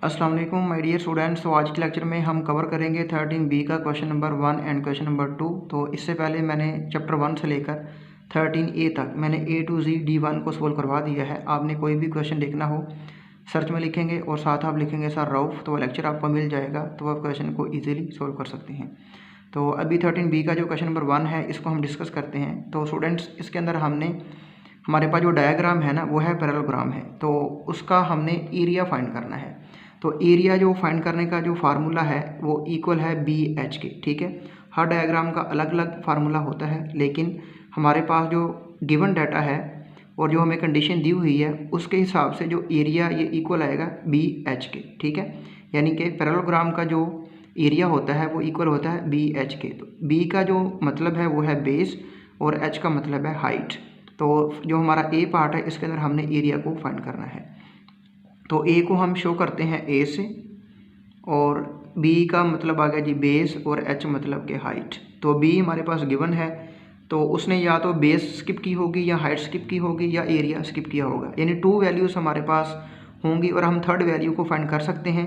अस्सलाम वालेकुम my dear students. तो आज के लेक्चर में हम कवर करेंगे 13B का question number 1 and question number 2। तो इससे पहले मैंने चैप्टर 1 से लेकर 13A तक मैंने A to Z D1 को सोल्व करवा दिया है। आपने कोई भी क्वेश्चन देखना हो सर्च में लिखेंगे और साथ आप लिखेंगे सर रऊफ़, तो वो लेक्चर आपको मिल जाएगा, तो आप क्वेश्चन को ईजिली सोल्व कर सकते हैं। तो अभी 13B का जो क्वेश्चन नंबर 1 है इसको हम डिस्कस करते हैं। तो स्टूडेंट्स इसके अंदर हमारे पास जो डायग्राम है ना वो है पैरेललोग्राम है, तो उसका हमने एरिया फाइंड करना है। तो एरिया जो फाइंड करने का जो फार्मूला है वो इक्वल है BH के। ठीक है, हर डायग्राम का अलग अलग फार्मूला होता है, लेकिन हमारे पास जो गिवन डाटा है और जो हमें कंडीशन दी हुई है उसके हिसाब से जो एरिया ये इक्वल आएगा BH के। ठीक है, यानी कि पैरेललोग्राम का जो एरिया होता है वो इक्वल होता है BH के। तो B का जो मतलब है वो है बेस और H का मतलब है हाइट। तो जो हमारा A पार्ट है इसके अंदर हमने एरिया को फाइंड करना है। तो A को हम शो करते हैं A से, और B का मतलब आ गया जी बेस और H मतलब के हाइट। तो B हमारे पास गिवन है, तो उसने या तो बेस स्किप की होगी या हाइट स्किप की होगी या एरिया स्किप किया होगा, यानी 2 वैल्यूज़ हमारे पास होंगी और हम थर्ड वैल्यू को फाइंड कर सकते हैं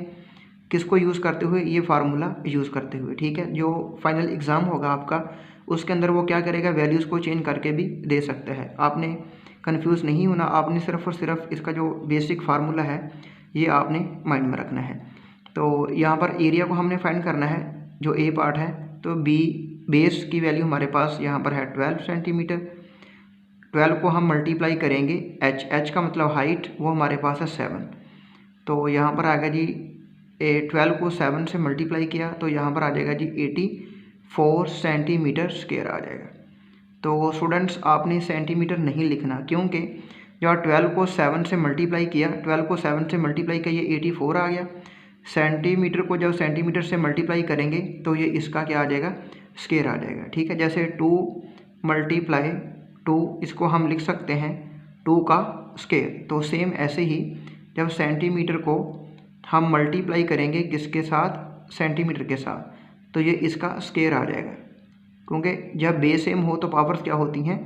किसको यूज़ करते हुए, ये फार्मूला यूज़ करते हुए। ठीक है, जो फाइनल एग्ज़ाम होगा आपका उसके अंदर वो क्या करेगा, वैल्यूज़ को चेंज करके भी दे सकता है। आपने कंफ्यूज नहीं होना, आपने सिर्फ और सिर्फ इसका जो बेसिक फार्मूला है ये आपने माइंड में रखना है। तो यहाँ पर एरिया को हमने फाइंड करना है जो A पार्ट है। तो B बेस की वैल्यू हमारे पास यहाँ पर है 12 सेंटीमीटर। 12 को हम मल्टीप्लाई करेंगे H का मतलब हाइट, वो हमारे पास है 7। तो यहाँ पर आ गया जी 12 को 7 से मल्टीप्लाई किया तो यहाँ पर आ जाएगा जी 84 सेंटीमीटर स्क्वायर आ जाएगा। तो स्टूडेंट्स आपने सेंटीमीटर नहीं लिखना, क्योंकि जब 12 को 7 से मल्टीप्लाई किया, 12 को 7 से मल्टीप्लाई किया ये 84 आ गया। सेंटीमीटर को जब सेंटीमीटर से मल्टीप्लाई करेंगे तो ये इसका क्या आ जाएगा, स्क्वायर आ जाएगा। ठीक है, जैसे 2 मल्टीप्लाई 2 इसको हम लिख सकते हैं 2 का स्क्वायर। तो सेम ऐसे ही जब सेंटीमीटर को हम मल्टीप्लाई करेंगे किसके साथ, सेंटीमीटर के साथ, तो ये इसका स्क्वायर आ जाएगा, क्योंकि जब बेस सेम हो तो पावर्स क्या होती हैं,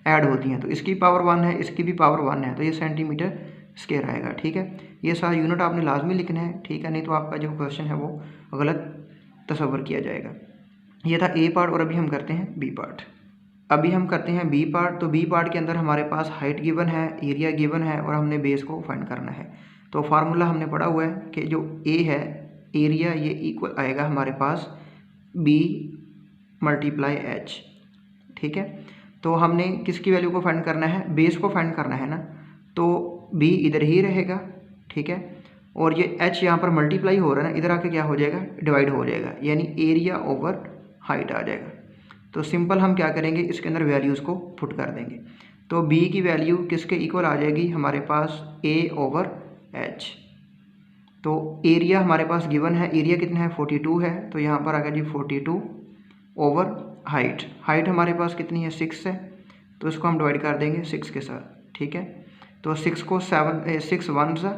ऐड होती हैं। तो इसकी पावर 1 है, इसकी भी पावर 1 है, तो ये सेंटीमीटर स्क्वायर आएगा। ठीक है, ये सारा यूनिट आपने लाजमी लिखना है। ठीक है, नहीं तो आपका जो क्वेश्चन है वो गलत तस्वर किया जाएगा। ये था A पार्ट, और अभी हम करते हैं B पार्ट। अभी हम करते हैं B पार्ट। तो B पार्ट के अंदर हमारे पास हाइट गिवन है, एरिया गिवन है, और हमने बेस को फाइंड करना है। तो फार्मूला हमने पढ़ा हुआ है कि जो A है एरिया ये इक्वल आएगा हमारे पास B मल्टीप्लाई H। ठीक है, तो हमने किसकी वैल्यू को फाइंड करना है, बेस को फाइंड करना है ना, तो B इधर ही रहेगा। ठीक है, और ये H यहाँ पर मल्टीप्लाई हो रहा है ना, इधर आके क्या हो जाएगा, डिवाइड हो जाएगा, यानी एरिया ओवर हाइट आ जाएगा। तो सिंपल हम क्या करेंगे, इसके अंदर वैल्यूज़ को पुट कर देंगे। तो B की वैल्यू किसके इक्वल आ जाएगी हमारे पास, A ओवर H। तो एरिया हमारे पास गिवन है, एरिया कितना है 42 है, तो यहाँ पर आ गया जी 42 ओवर हाइट। हाइट हमारे पास कितनी है 6 है, तो इसको हम डिवाइड कर देंगे 6 के साथ। ठीक है, तो 6 को 6 1 सा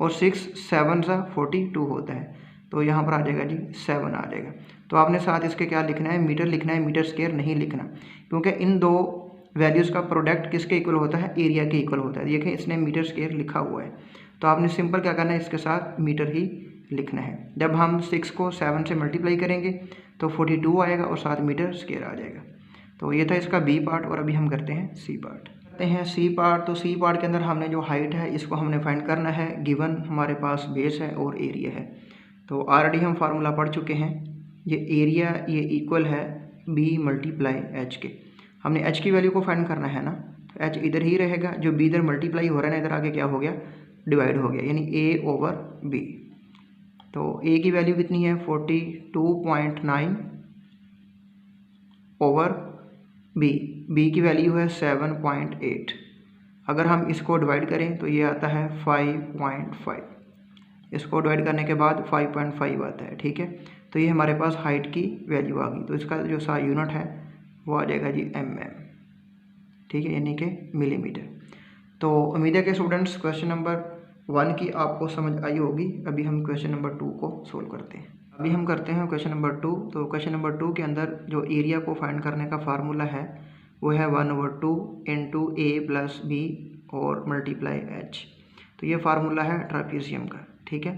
और 6 7 सा 42 होता है, तो यहाँ पर आ जाएगा जी 7 आ जाएगा। तो आपने साथ इसके क्या लिखना है, मीटर लिखना है, मीटर स्क्वायर नहीं लिखना, क्योंकि इन दो वैल्यूज़ का प्रोडक्ट किसके इक्वल होता है, एरिया के इक्वल होता है। देखें इसने मीटर स्क्वायर लिखा हुआ है, तो आपने सिंपल क्या करना है, इसके साथ मीटर ही लिखना है। जब हम 6 को 7 से मल्टीप्लाई करेंगे तो 42 आएगा और साथ मीटर स्क्वायर आ जाएगा। तो ये था इसका B पार्ट, और अभी हम करते हैं C पार्ट। करते हैं C पार्ट। तो C पार्ट के अंदर हमने जो हाइट है इसको हमने फाइंड करना है। गिवन हमारे पास बेस है और एरिया है। तो ऑलरेडी हम फार्मूला पढ़ चुके हैं, ये एरिया ये इक्वल है B मल्टीप्लाई H के। हमने H की वैल्यू को फाइंड करना है ना, तो H इधर ही रहेगा, जो B इधर मल्टीप्लाई हो रहा है ना, इधर आगे क्या हो गया, डिवाइड हो गया, यानी A ओवर B। तो A की वैल्यू कितनी है 42.9 ओवर B की वैल्यू है 7.8। अगर हम इसको डिवाइड करें तो ये आता है 5.5। इसको डिवाइड करने के बाद 5.5 आता है। ठीक है, तो ये हमारे पास हाइट की वैल्यू आ गई। तो इसका जो सा यूनिट है वो आ जाएगा जी mm। ठीक है, यानी कि मिलीमीटर। तो उम्मीद है कि स्टूडेंट्स क्वेश्चन नंबर 1 की आपको समझ आई होगी। अभी हम क्वेश्चन नंबर 2 को सोल्व करते हैं। अभी हम करते हैं क्वेश्चन नंबर 2। तो क्वेश्चन नंबर 2 के अंदर जो एरिया को फाइंड करने का फार्मूला है वो है 1/2 इंटू A प्लस B और मल्टीप्लाई H। तो ये फार्मूला है ट्रापीजियम का। ठीक है,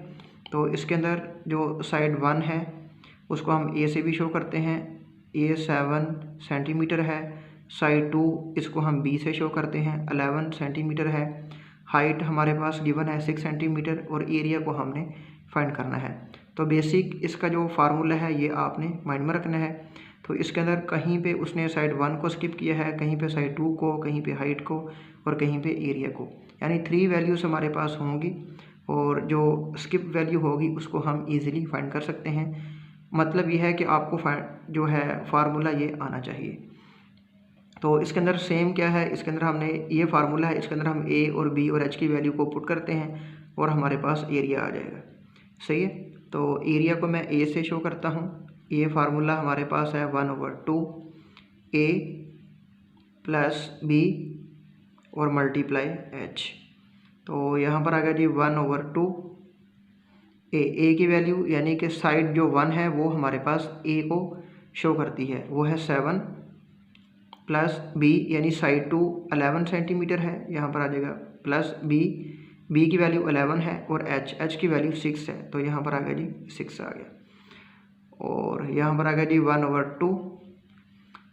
तो इसके अंदर जो साइड 1 है उसको हम ए से भी शो करते हैं, ये 7 सेंटीमीटर है। साइड 2 इसको हम बी से शो करते हैं, 11 सेंटीमीटर है। हाइट हमारे पास गिवन है 6 सेंटीमीटर और एरिया को हमने फाइंड करना है। तो बेसिक इसका जो फार्मूला है ये आपने माइंड में रखना है। तो इसके अंदर कहीं पे उसने साइड 1 को स्किप किया है, कहीं पे साइड 2 को, कहीं पे हाइट को और कहीं पे एरिया को, यानी 3 वैल्यूज़ हमारे पास होंगी और जो स्किप वैल्यू होगी उसको हम इजीली फाइंड कर सकते हैं। मतलब ये है कि आपको जो है फार्मूला ये आना चाहिए। तो इसके अंदर सेम क्या है, इसके अंदर हमने ये फार्मूला है, इसके अंदर हम ए और बी और एच की वैल्यू को पुट करते हैं और हमारे पास एरिया आ जाएगा। सही है, तो एरिया को मैं ए से शो करता हूँ। ये फार्मूला हमारे पास है 1/2 ए प्लस बी और मल्टीप्लाई एच। तो यहाँ पर आ गया जी 1/2 ए की वैल्यू यानी कि साइड जो 1 है वो हमारे पास ए को शो करती है, वो है 7 प्लस बी यानी साइड 2 11 सेंटीमीटर है, यहाँ पर आ जाएगा प्लस बी की वैल्यू 11 है और एच की वैल्यू 6 है, तो यहाँ पर आ गया जी 6 आ गया। और यहाँ पर आ गया जी 1/2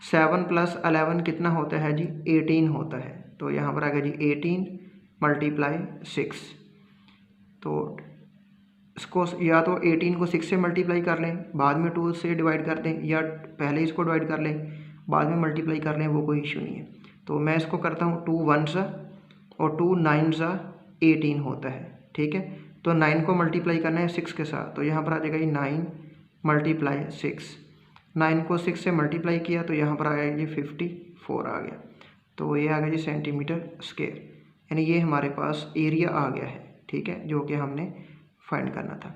7 प्लस 11 कितना होता है जी 18 होता है, तो यहाँ पर आ गया जी 18 मल्टीप्लाई 6। तो इसको या तो 18 को 6 से मल्टीप्लाई कर लें, बाद में 2 से डिवाइड कर दें, या पहले इसको डिवाइड कर लें बाद में मल्टीप्लाई कर लें, वो कोई इशू नहीं है। तो मैं इसको करता हूँ 2 1 और 2 9 18 होता है, ठीक है। तो 9 को मल्टीप्लाई करना है 6 के साथ, तो यहाँ पर आ जाएगा ये 9 मल्टीप्लाई 6। 9 को 6 से मल्टीप्लाई किया तो यहाँ पर आ गया जी 54 आ गया। तो ये आ गया जी सेंटीमीटर स्क्वायर, यानी ये हमारे पास एरिया आ गया है, ठीक है, जो कि हमने फाइंड करना था।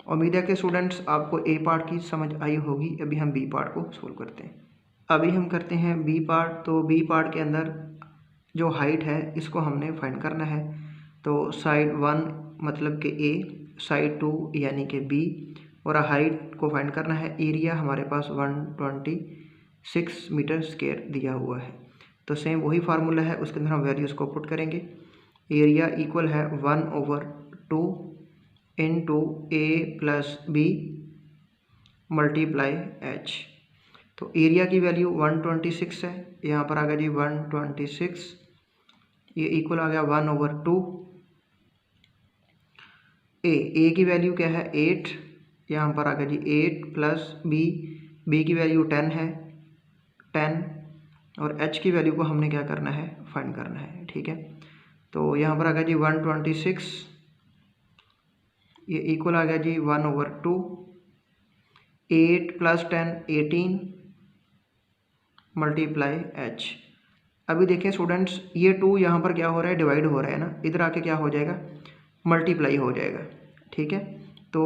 उम्मीद है कि स्टूडेंट्स आपको ए पार्ट की समझ आई होगी। अभी हम बी पार्ट को सोल्व करते हैं। अभी हम करते हैं बी पार्ट। तो बी पार्ट के अंदर जो हाइट है इसको हमने फाइंड करना है। तो साइड 1 मतलब कि ए, साइड 2 यानी कि बी और हाइट को फाइंड करना है। एरिया हमारे पास 126 मीटर स्क्वायर दिया हुआ है। तो सेम वही फार्मूला है, उसके अंदर हम वैल्यूज़ को पुट करेंगे। एरिया इक्वल है 1/2 इंटू ए प्लस बी मल्टीप्लाई एच। तो एरिया की वैल्यू 126 है, यहाँ पर आ गया जी 126, ये इक्वल आ गया 1/2 ए की वैल्यू क्या है 8, यहाँ पर आ गया जी 8 प्लस बी की वैल्यू 10 है 10 और एच की वैल्यू को हमने क्या करना है फाइंड करना है, ठीक है। तो यहाँ पर आ गया जी 126, ये इक्वल आ गया जी 1/2 8 प्लस 10 18 मल्टीप्लाई एच। अभी देखें स्टूडेंट्स, ये 2 यहाँ पर क्या हो रहा है डिवाइड हो रहा है ना, इधर आके क्या हो जाएगा मल्टीप्लाई हो जाएगा, ठीक है। तो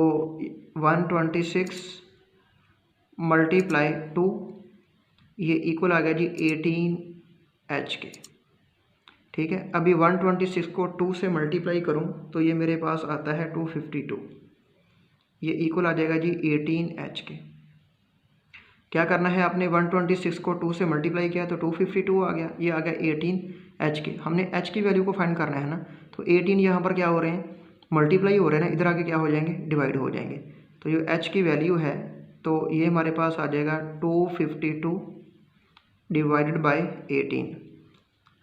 126 मल्टीप्लाई 2 ये इक्वल आ गया जी 18 एच के, ठीक है। अभी 126 को 2 से मल्टीप्लाई करूँ तो ये मेरे पास आता है 252, ये इक्वल आ जाएगा जी 18 एच के। क्या करना है आपने 126 को 2 से मल्टीप्लाई किया तो 252 आ गया, ये आ गया 18 एच के। हमने एच की वैल्यू को फाइंड करना है ना, तो 18 यहाँ पर क्या हो रहे हैं मल्टीप्लाई हो रहे हैं ना, इधर आके क्या हो जाएंगे डिवाइड हो जाएंगे। तो ये एच की वैल्यू है तो ये हमारे पास आ जाएगा 252 डिवाइडेड बाई 18,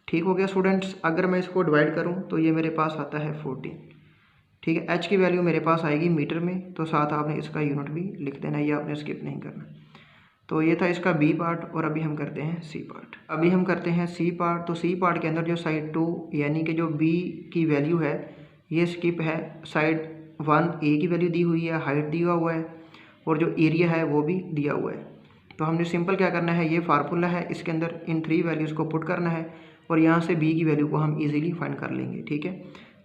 ठीक हो गया स्टूडेंट्स। अगर मैं इसको डिवाइड करूँ तो ये मेरे पास आता है 14, ठीक है। एच की वैल्यू मेरे पास आएगी मीटर में, तो साथ आपने इसका यूनिट भी लिख देना, ये आपने स्किप नहीं करना। तो ये था इसका बी पार्ट और अभी हम करते हैं सी पार्ट। अभी हम करते हैं सी पार्ट। तो सी पार्ट के अंदर जो साइड 2 यानी कि जो बी की वैल्यू है ये स्किप है, साइड 1 ए की वैल्यू दी हुई है, हाइट दिया हुआ है और जो एरिया है वो भी दिया हुआ है। तो हमने सिंपल क्या करना है, ये फार्मूला है, इसके अंदर इन 3 वैल्यूज़ को पुट करना है और यहाँ से बी की वैल्यू को हम ईजिली फाइंड कर लेंगे, ठीक है।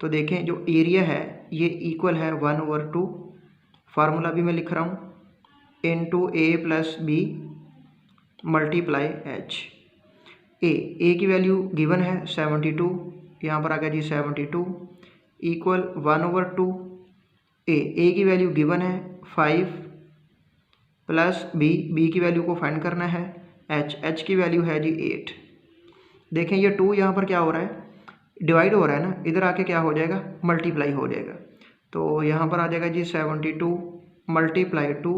तो देखें जो एरिया है ये इक्वल है 1/2, फार्मूला भी मैं लिख रहा हूँ, इंटू ए प्लस बी मल्टीप्लाई एच। ए की वैल्यू गिवन है 72, यहाँ पर आ गया जी 72 इक्वल 1/2 ए की वैल्यू गिवन है 5 प्लस बी की वैल्यू को फाइंड करना है, एच की वैल्यू है जी 8। देखें ये 2 यहाँ पर क्या हो रहा है डिवाइड हो रहा है ना, इधर आके क्या हो जाएगा मल्टीप्लाई हो जाएगा। तो यहाँ पर आ जाएगा जी 72 मल्टीप्लाई 2,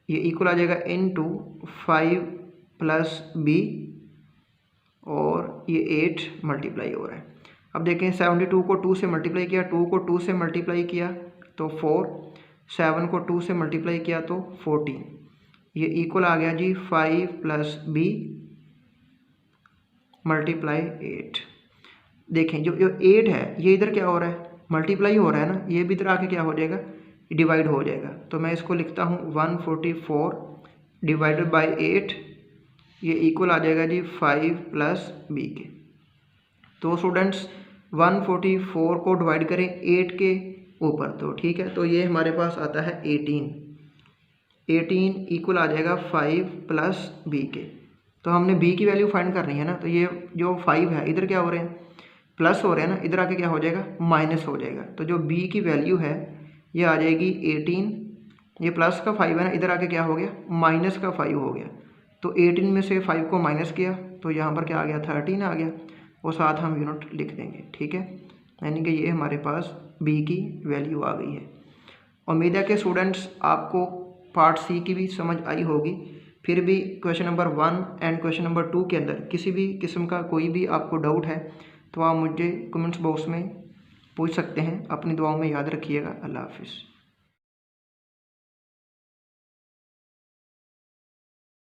ये इक्वल आ जाएगा इनटू 5 प्लस b और ये 8 मल्टीप्लाई हो रहा है। अब देखें 72 को 2 से मल्टीप्लाई किया, 2 को 2 से मल्टीप्लाई किया तो 4, 7 को 2 से मल्टीप्लाई किया तो 14, ये इक्वल आ गया जी 5 प्लस b मल्टीप्लाई 8। देखें जो 8 है ये इधर क्या हो रहा है, मल्टीप्लाई हो रहा है ना, ये भी इधर आके क्या हो जाएगा, डिवाइड हो जाएगा। तो मैं इसको लिखता हूँ 144 डिवाइडेड बाई 8, ये इक्वल आ जाएगा जी 5 प्लस b के। तो स्टूडेंट्स 144 को डिवाइड करें 8 के ऊपर तो ठीक है, तो ये हमारे पास आता है 18 इक्वल आ जाएगा 5 प्लस b के। तो हमने b की वैल्यू फाइंड करनी है ना, तो ये जो 5 है इधर क्या हो रहे हैं, प्लस हो रहे हैं ना, इधर आके क्या हो जाएगा, माइनस हो जाएगा। तो जो b की वैल्यू है ये आ जाएगी 18, ये प्लस का 5 है ना, इधर आके क्या हो गया, माइनस का 5 हो गया। तो 18 में से 5 को माइनस किया तो यहाँ पर क्या आ गया, 13 आ गया, और साथ हम यूनिट लिख देंगे। ठीक है, यानी कि ये हमारे पास b की वैल्यू आ गई है। उम्मीद है कि स्टूडेंट्स आपको पार्ट सी की भी समझ आई होगी। फिर भी question number 1 and question number 2 के अंदर किसी भी किस्म का कोई भी आपको डाउट है तो आप मुझे कमेंट्स बॉक्स में पूछ सकते हैं। अपनी दुआओं में याद रखिएगा। अल्लाह हाफिज़।